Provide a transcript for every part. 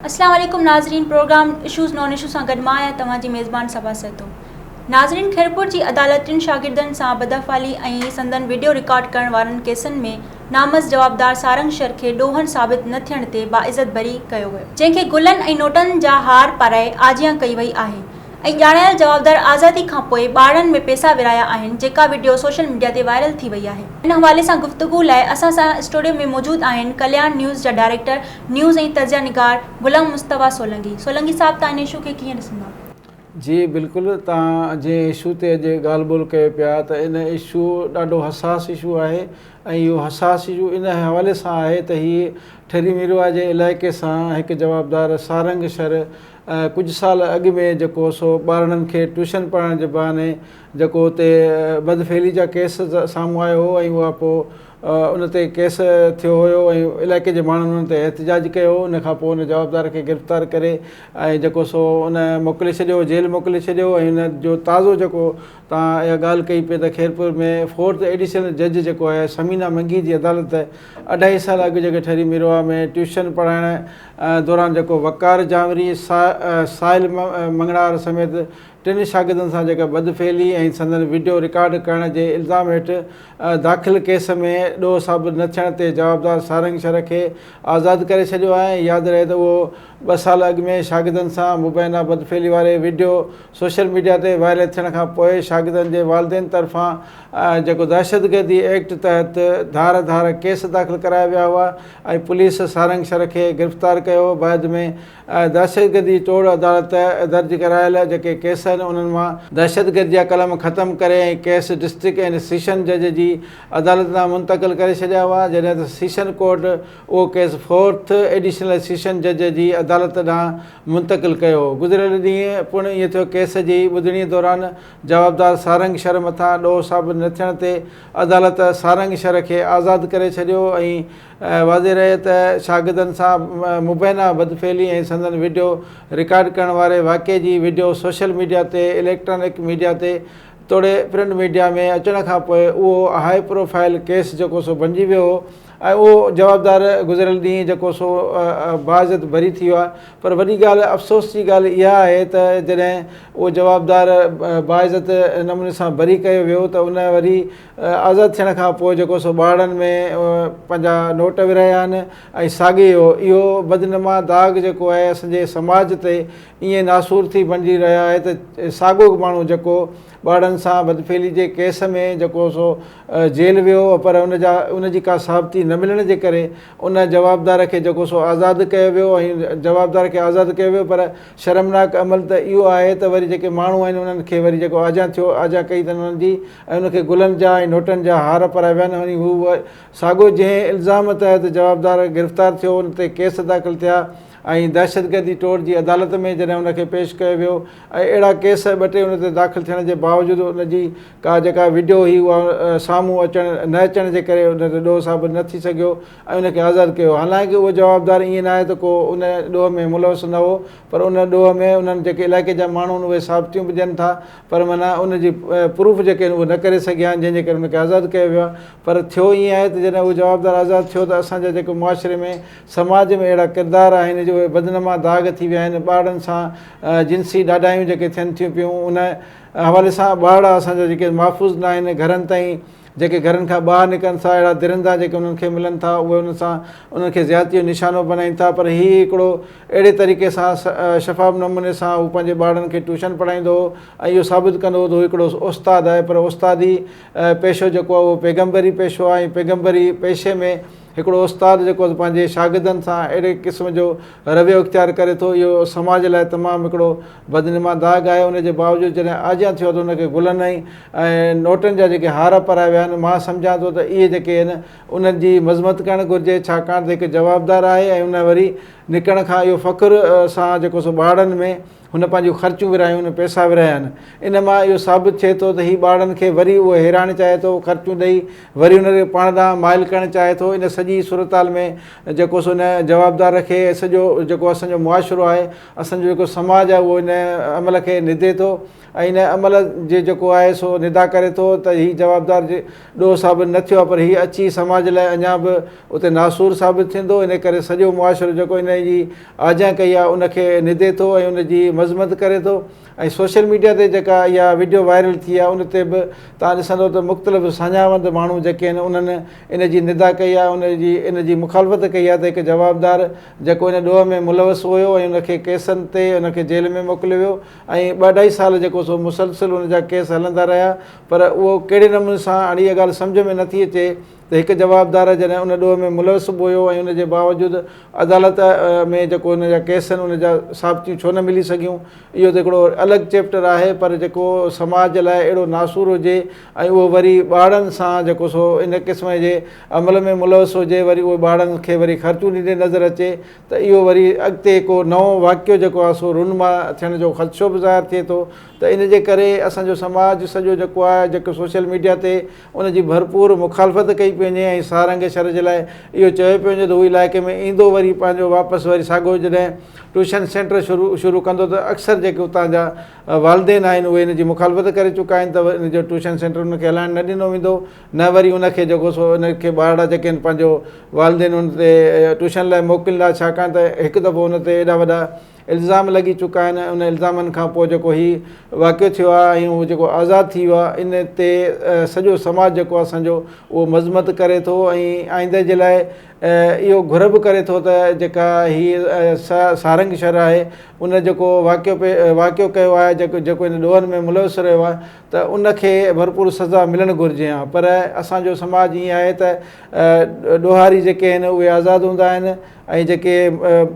अस्सलाम वालेकुम नाज़रीन। प्रोग्राम इशूज़ नॉन इशू सां गॾु मां आहियां तव्हांजी मेज़बान सबा सेतो। नाज़रीन, खैरपुर जी अदालत टिनि शागिर्दनि सां बदअफ़ाली ऐं संदन वीडियो रिकॉर्ड करण वारनि केसनि में नामज़ जवाबदार सारंग शर खे ॾोहन साबित न थियण ते बाइज़त बरी कयो वियो, जंहिंखे गुलनि ऐं नोटनि जा हार पाराए आजियां कई वई आहे ऐं ॼाणायल जवाबदार आज़ादी खां पोइ ॿारनि में पैसा विराया आहिनि, जेका वीडियो सोशल मीडिया ते वायरल थी वई आहे। इन हवाले सां गुफ़्तगू लाइ असां सां स्टूडियो में मौजूदु आहिनि कल्याण न्यूज़ जा डायरेक्टर न्यूज़ ऐं तर्जया निगार गुलाम मुस्तफ़ा सोलंकी। सोलंकी साहब, तव्हां इन इशू खे कीअं ॾिसंदा? जी बिल्कुलु, तव्हां जंहिं इशू ते अॼु ॻाल्हि ॿोल कयो पिया त इन इशू ॾाढो हसास इशू आहे ऐं इहो हसास इशू इन हवाले सां आहे त हीअ ठरी मीरवा जे इलाइक़े सां हिकु जवाबदार सारंग शर कुझु साल अॻु में जेको सो ॿारनि खे ट्यूशन पढ़ण जे बहाने जेको उते बदफेली जा केस साम्हूं आयो हो ऐं उहा पोइ उन ते केस थियो हुयो ऐं इलाइक़े जे माण्हुनि उन ते एहतजाज कयो। उन खां पोइ उन जवाबदार खे गिरफ़्तार करे ऐं जेको सो उन मोकिले छॾियो, जेल मोकिले छॾियो। ऐं उन जो ताज़ो जेको तव्हां इहा ॻाल्हि कई पे त खैरपुर में 4th एडिशनल जज जेको आहे समीना मंगी जी अदालत 2.5 साल अॻु जेके ठरी मीरवा में ट्यूशन पढ़ाइण दौरान जेको वकार जावरी साहिल मंगड़ार समेत 3 शागिर्दनि सां जेका बदफेली ऐं संदन वीडियो रिकॉर्ड करण जे इल्ज़ाम हेठि दाख़िल केस में ॾोह साबित न थियण ते जवाबदार सारंग शर खे आज़ादु करे छॾियो आहे। यादि रहे त उहो 2 साल अॻु में शागिर्दनि सां मुबैना बदफेली वारे वीडियो सोशल मीडिया ते वायरल थियण खां पोइ शागिर्दनि जे वालिदैन तरफ़ां जेको दहशतगर्दी एक्ट तहत धार केस दाख़िल कराया विया हुआ ऐं पुलिस सारंग शर खे गिरफ़्तार कयो। बाद में दहशतगर्दी तोड़ अदालत दर्ज करायल जेके केस आहिनि उन्हनि मां दहशतगर्दी जा कलम ख़तमु करे ऐं केस डिस्ट्रिक्ट एंड सेशन जज जी अदालत तां मुंतक़िल करे छॾिया हुआ, जॾहिं त सेशन कोर्ट उहो केस 4th एडिशनल सेशन जज जी अदालत ॾांहुं मुंतक़िल कयो। गुज़िरियल ॾींहुं पिणु ईअं थियो, केस जी ॿुधणी दौरान जवाबदार सारंग शर मथां ॾोह साबित न थियण ते अदालत सारंग शर खे आज़ादु करे छॾियो ऐं वाज़े रहे त शागिर्दनि सां मुबैना बदफेली ऐं संदन वीडियो रिकॉर्ड करण वारे वाक़े जी वीडियो सोशल मीडिया ते इलेक्ट्रॉनिक मीडिया ते तोड़े प्रिंट मीडिया में अचण खां पोइ उहो हाई प्रोफाइल केस जेको सो बणिजी वियो हो ऐं उहो जवाबदार गुज़िरियल ॾींहुं जेको सो बाइज़त बरी थी वियो आहे। पर वॾी ॻाल्हि अफ़सोस जी ॻाल्हि इहा आहे त जॾहिं उहो जवाबदार बाइज़त नमूने सां बरी कयो वियो त उन वरी आज़ादु थियण खां पोइ जेको सो ॿारनि में पंहिंजा नोट विरहाया आहिनि ऐं साॻे इहो बदनमा दाग़ जेको आहे असांजे समाज ते ईअं नासूर थी बणिजी रहिया आहे त साॻियो माण्हू जेको ॿारनि सां बदफेली जे केस में जेको सो जेल वियो पर उनजी का साबिती न मिलण जे करे उन जवाबदार खे जेको सो आज़ादु कयो वियो ऐं जवाबदार खे आज़ादु कयो वियो। पर शर्मनाक अमल त इहो आहे त वरी जेके माण्हू आहिनि उन्हनि खे वरी जेको आजा कई अथनि उन्हनि जी ऐं उनखे गुलनि जा ऐं नोटनि जा हार पाराया विया आहिनि। हू साॻियो जंहिं इल्ज़ाम तहत जवाबदार गिरफ़्तार थियो उन ते केस दाख़िल थिया ऐं दहशतगर्दी तोड़ जी अदालत में जॾहिं उनखे पेश कयो वियो ऐं अहिड़ा केस 2 उन ते दाख़िल थियण जे बावजूदि उनजी का जेका वीडियो हुई उहा साम्हूं न अचण जे करे उन ते ॾोह साबित न थी सघियो ऐं उनखे आज़ादु कयो। हालांकि उहो जवाबदार ईअं न आहे त को उन ॾोह में मुलवस न हो, पर उन ॾोह में उन्हनि जेके इलाइक़े जा माण्हू आहिनि उहे साबितियूं बि ॾियनि था, पर माना उनजी प्रूफ जेके आहिनि उहे न करे सघिया आहिनि, जंहिंजे करे उनखे आज़ादु कयो वियो आहे। पर थियो ईअं आहे त जॾहिं उहो जवाबदार आज़ादु थियो त असांजे जेको मुआशिरे में समाज में अहिड़ा किरदार आहिनि जो बदनमा दाग़ थी विया आहिनि। ॿारनि सां जिन्सी ॾाढायूं जेके थियनि थियूं पियूं उन हवाले सां ॿार असांजा जेके महफ़ूज़ न आहिनि, घरनि ताईं जेके घरनि खां ॿाहिरि निकिरनि था अहिड़ा दिरंदा जेके उन्हनि खे मिलनि था उहे उन्हनि खे ज़्यादती जो निशानो बनाइनि था। पर हीअ हिकिड़ो अहिड़े तरीक़े सां शफ़ाफ़ नमूने सां हू पंहिंजे ॿारनि खे ट्यूशन पढ़ाईंदो हो ऐं इहो साबित कंदो हो त हू हिकिड़ो उस्तादु आहे। पर उस्तादी पेशो जेको आहे उहो पैगम्बरी पेशो आहे ऐं पैगम्बरी पेशे में हिकिड़ो उस्तादु जेको पंहिंजे शागिर्दनि सां अहिड़े क़िस्म जो रवैयो इख़्तियार करे थो, इहो समाज लाइ तमामु हिकिड़ो बदनमा दाग़ आहे। उनजे बावजूदि जॾहिं आजियां थियो त उनखे गुलनि ऐं नोटनि जा जेके हार पाराया विया आहिनि, मां सम्झां थो त इहे जेके आहिनि उन्हनि जी मज़मत करणु घुरिजे, छाकाणि त हिकु जवाबदार आहे ऐं उन वरी निकिरण खां इहो फ़ख़्रु सां जेको सो ॿारनि में हुन पंहिंजूं ख़र्चूं विरायूं आहिनि, पैसा विराया आहिनि। इन मां इहो साबित थिए थो त हीउ ॿारनि खे वरी उहो हैरान चाहे थो, ख़र्चूं ॾेई वरी हुनखे पाण ॾांहुं माइल करणु चाहे थो। इन सॼी सूरताल में जेको सो हिन जवाबदार खे सॼो जेको असांजो मुआशिरो आहे, असांजो जेको समाज आहे, उहो इन अमल खे निदे थो ऐं इन अमल जे जेको आहे सो निदा करे थो त हीउ जवाबदार जे ॾोह साबित न थियो आहे, पर हीउ अची समाज लाइ अञा बि उते नासूर साबित थींदो। इन करे सॼो मुआशिरो जेको इन जी आजा कई आहे उनखे निदे थो ऐं उनजी मज़मत करे थो। ऐं सोशल मीडिया ते जेका इहा वीडियो वायरल थी आहे उन ते बि तव्हां ॾिसंदो त मुख़्तलिफ़ साञावंद माण्हू जेके आहिनि उन्हनि इन जी निदा कई आहे, इन जी मुखालफ़त कई आहे त हिकु जवाबदार जेको इन ॾोह में मुलवस हुयो ऐं उनखे केसनि ते उनखे जेल में मोकिलियो वियो ऐं 2-2.5 साल जेको सो मुसलसिल उन जा केस हलंदा रहिया। पर उहो कहिड़े नमूने सां हाणे इहा ॻाल्हि सम्झ में नथी अचे त हिकु जवाबदार जॾहिं उन ॾोह में मुलवस बि हुयो ऐं उनजे बावजूदि अदालत में जेको उन जा केस आहिनि उन जा साबितियूं छो न मिली सघियूं। इहो त हिकिड़ो अलॻि चैप्टर आहे, पर जेको समाज लाइ अहिड़ो नासूर हुजे ऐं उहो वरी ॿारनि सां जेको सो इन क़िस्म जे अमल में मुलवस हुजे, वरी उहे ॿारनि खे वरी ख़र्चूं ॾींदे नज़र अचे त इहो वरी अॻिते को नओं वाक़ियो जेको आहे सो रुनमा थियण जो ख़दशो बि ज़ाहिर थिए थो। त इन जे करे असांजो समाज सॼो जेको आहे जेको सोशल मीडिया ते उनजी भरपूर मुखालफ़त कई पई वञे ऐं सारंग शर जे लाइ इहो चयो पियो वञे त उहो इलाइक़े में ईंदो वरी पंहिंजो वापसि वरी साॻियो जॾहिं ट्यूशन सेंटर शुरू कंदो त अक्सर जेके उतां जा वालदेन आहिनि उहे इन जी मुखालफ़त करे चुका आहिनि त इन जो ट्यूशन सेंटर उनखे हलाइणु न ॾिनो वेंदो, न वरी उनखे जेको सो उनखे ॿार जेके आहिनि पंहिंजो वालदेन उन ते ट्यूशन लाइ मोकिलींदा, छाकाणि त हिकु दफ़ो उन ते एॾा वॾा इल्ज़ाम लॻी चुका आहिनि। उन इल्ज़ामनि खां पोइ जेको हीउ वाक़ियो थियो आहे ऐं उहो जेको आज़ादु थी वियो आहे, इन ते सॼो समाज जेको आहे असांजो उहो मज़मत करे थो ऐं आईंदे जे लाइ इहो घुर बि करे थो त जेका हीअ सारंग शर आहे उन जेको वाक़ियो कयो आहे, जेको इन ॾोहनि में मुलवस रहियो आहे, त उनखे भरपूर सज़ा मिलणु घुरिजे हा। पर असांजो समाज ईअं आहे त ॾोहारी जेके आहिनि उहे आज़ादु हूंदा आहिनि ऐं जेके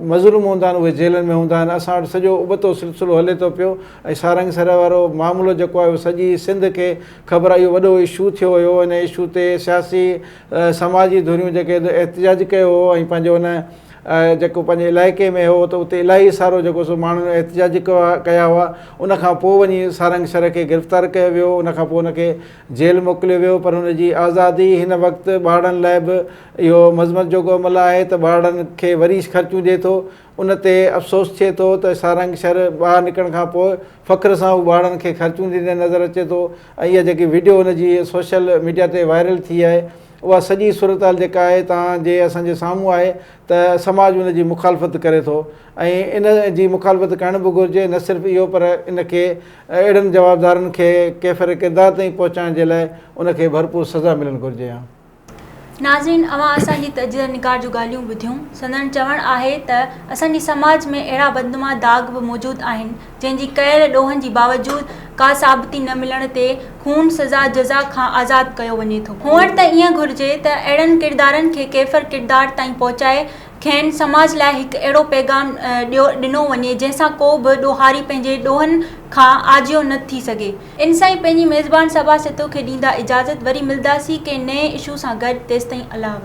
मज़लूम हूंदा आहिनि उहे जेलनि में हूंदा आहिनि। असां वटि सॼो उबतो सिलसिलो हले थो पियो ऐं सारंग शर वारो मामिलो जेको आहे उहो सॼी सिंध खे ख़बर आहे। इहो वॾो इशू थियो हुयो, इन इशू ते सियासी समाजी धुरियूं जेके एहतिजाज कयो हो ऐं पंहिंजो उन जेको पंहिंजे इलाइक़े में हो त उते इलाही सारो जेको सो माण्हुनि एहतिजाज कया हुआ। उनखां पोइ वञी सारंग शर खे गिरफ़्तार कयो वियो, उनखां पोइ उनखे जेल मोकिलियो वियो। पर हुनजी आज़ादी हिन वक़्तु ॿारनि लाइ बि इहो मज़मत जोॻो अमल आहे त ॿारनि खे वरी ख़र्चूं ॾिए थो। उन ते अफ़सोस थिए थो त सारंग शर ॿाहिरि निकिरण खां पोइ फ़ख़्र सां उहो ॿारनि खे ख़र्चूं ॾींदे नज़र अचे थो। ऐं इहा जेकी वीडियो उनजी सोशल मीडिया ते वायरल थी आहे उहा सॼी सूरताल जेका आहे तव्हांजे असांजे साम्हूं आहे त समाज उनजी मुखालफ़त करे थो ऐं इन जी मुखालफ़त करणु बि घुरिजे। न सिर्फ़ु इहो पर इनखे अहिड़नि जवाबदारनि खे कैफ़र किरदार ताईं पहुचाइण जे लाइ उनखे भरपूर सज़ा मिलणु घुरिजे हा। नाज़रीन, अवां असांजी तजदीद निगार जूं ॻाल्हियूं ॿुधियूं। संदन चवणु आहे त असांजे समाज में अहिड़ा बदनुमा दाग़ बि मौजूदु आहिनि जंहिंजी कयल ॾोहनि जी बावजूदि का साबिती न मिलण ते खून सज़ा जज़ा खां आज़ादु कयो वञे थो। हुअणु त ईअं घुरिजे त अहिड़नि किरदारनि खे कैफ़र किरदार ताईं पहुचाए खेनि समाज लाइ हिकु अहिड़ो पैगाम ॾिनो वञे जंहिंसां को बि ॾोहारी पंहिंजे ॾोहनि खां आजियो न थी सघे। इन सां ई पंहिंजी मेज़बान सबा सितो खे ॾींदा इजाज़त। वरी मिलंदासीं के नए इशू सां गॾु। तेसिताईं अल्लाह।